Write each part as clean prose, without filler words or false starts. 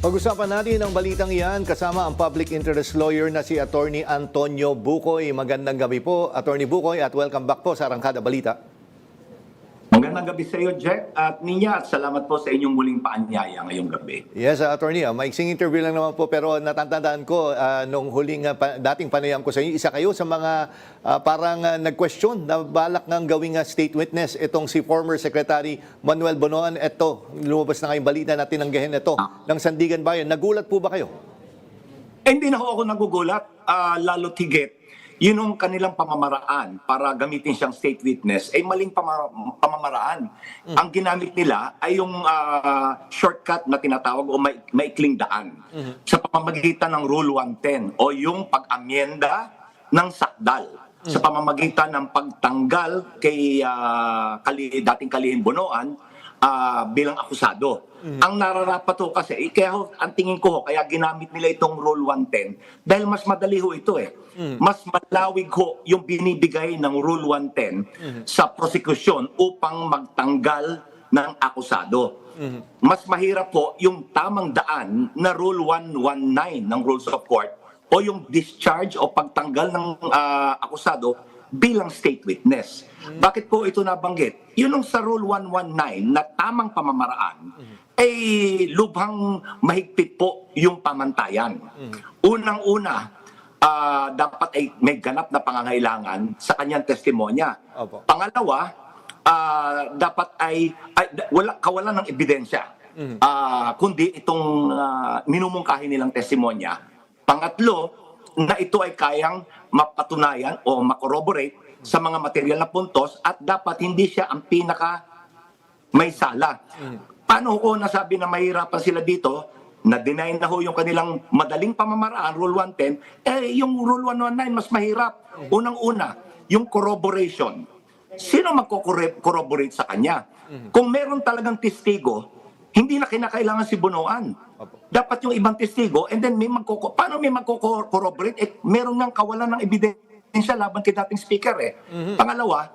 Pag-usapan natin ang balitang iyan kasama ang public interest lawyer na si Attorney Antonio Bucoy. Magandang gabi po, Attorney Bucoy, at welcome back po sa Arangkada Balita. Magandang gabi sa iyo, Jack at Ninya, at salamat po sa inyong muling paanyaya ngayong gabi. Yes, Attorney, maiksing interview lang naman po, pero natatandaan ko nung huling dating panayam ko sa inyo, isa kayo sa mga parang nag-question na balak ng gawing state witness itong si former Secretary Manuel Bonoan. Ito, lumabas na kayong balita na tinanggahin ito ng Sandigan Bayan. Nagulat po ba kayo? Hindi na ako nagugulat, lalo tigit. Yun ang kanilang pamamaraan para gamitin siyang state witness ay maling pamamaraan. Ang ginamit nila ay yung shortcut na tinatawag o maikling daan sa pamamagitan ng Rule 110 o yung pag-amyenda ng sakdal sa pamamagitan ng pagtanggal kay dating Kalihim Bonoan bilang akusado. Ang nararapat ho kasi, kaya ang tingin ko kaya ginamit nila itong Rule 110 dahil mas madali ho ito eh. Mas malawig ho yung binibigay ng Rule 110 sa prosecution upang magtanggal ng akusado. Mas mahirap po yung tamang daan na Rule 119 ng Rules of Court o yung discharge o pagtanggal ng akusado bilang state witness. Bakit po ito nabanggit? Yun ang sa Rule 119 na tamang pamamaraan ay lubhang mahigpit po yung pamantayan. Unang-una, dapat ay may ganap na pangangailangan sa kanyang testimonya. Opo. Pangalawa, dapat ay kawalan ng ebidensya. Kundi itong minumungkahi nilang testimonya. Pangatlo, na ito ay kayang mapatunayan o makorroborate sa mga material na puntos at dapat hindi siya ang pinaka may sala. Paano ko nasabi na mahirapan sila dito? Na-deny na ho yung kanilang madaling pamamaraan, Rule 110, yung Rule 119 mas mahirap. Unang-una, yung corroboration. Sino magko-corroborate sa kanya? Kung meron talagang testigo, hindi na kinakailangan si Bonoan. Dapat yung ibang testigo, and then paano may magko-corroborate? Meron ngang kawalan ng ebidensya laban kay dating speaker eh. Pangalawa,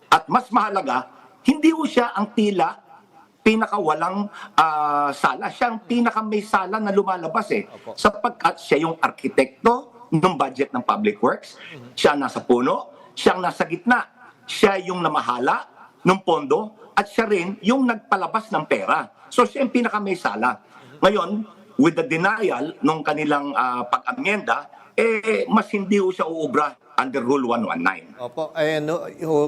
at mas mahalaga, hindi ho siya ang tila pinakawalang sala. Siya ang pinaka may sala na lumalabas eh. Sapagkat siya yung arkitekto ng budget ng Public Works, siya nasa puno, siya ang nasa gitna, siya yung namahala ng pondo, at siya rin yung nagpalabas ng pera. So siya yung pinaka may sala. Ngayon, with the denial ng kanilang pag-amyenda, mas hindi ho siya uubra under Rule 119. Opo,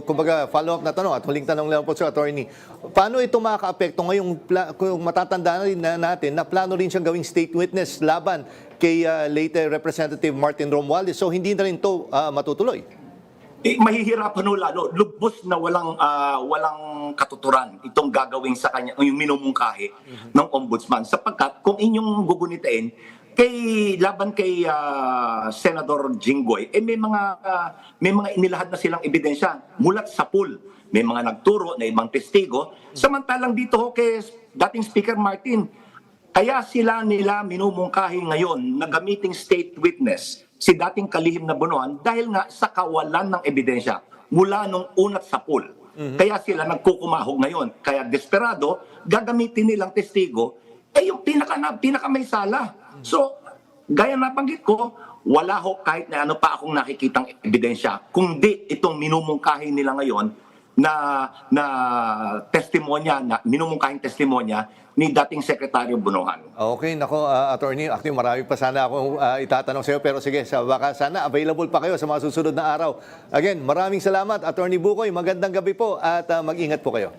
kumbaga follow-up na tanong at huling tanong lang po sa attorney. Paano ito makaka-apekto ngayong kung matatandaan rin natin na plano rin siyang gawing state witness laban kay late Representative Martin Romualdez, so hindi na rin ito matutuloy? Mahihirapan ho lalo, lubos na walang katuturan itong gagawin sa kanya, yung minumungkahi ng ombudsman. Sapagkat kung inyong gugunitain, laban kay Senador Jinggoy, may mga inilahad na silang ebidensya mulat sa pool. May mga nagturo na ibang testigo. Samantalang dito ho kay dating Speaker Martin, kaya nila minumungkahi ngayon na gamiting state witness si dating Kalihim na Bonoan dahil nga sa kawalan ng ebidensya mula nung unat sa pool. Kaya sila nagkukumahog ngayon. Kaya desperado, gagamitin nilang testigo, yung pinaka may sala. So, gaya nabanggit ko, wala ho kahit na ano pa akong nakikitang ebidensya, kundi itong minumungkahi nila ngayon na testimonya, na minumungkahing testimonya ni dating Sekretaryo Bonoan. Okay, nako, attorney, actually marami pa sana akong itatanong sa iyo, pero sige, baka sana available pa kayo sa mga susunod na araw. Again, maraming salamat, Attorney Bucoy. Magandang gabi po at mag-ingat po kayo.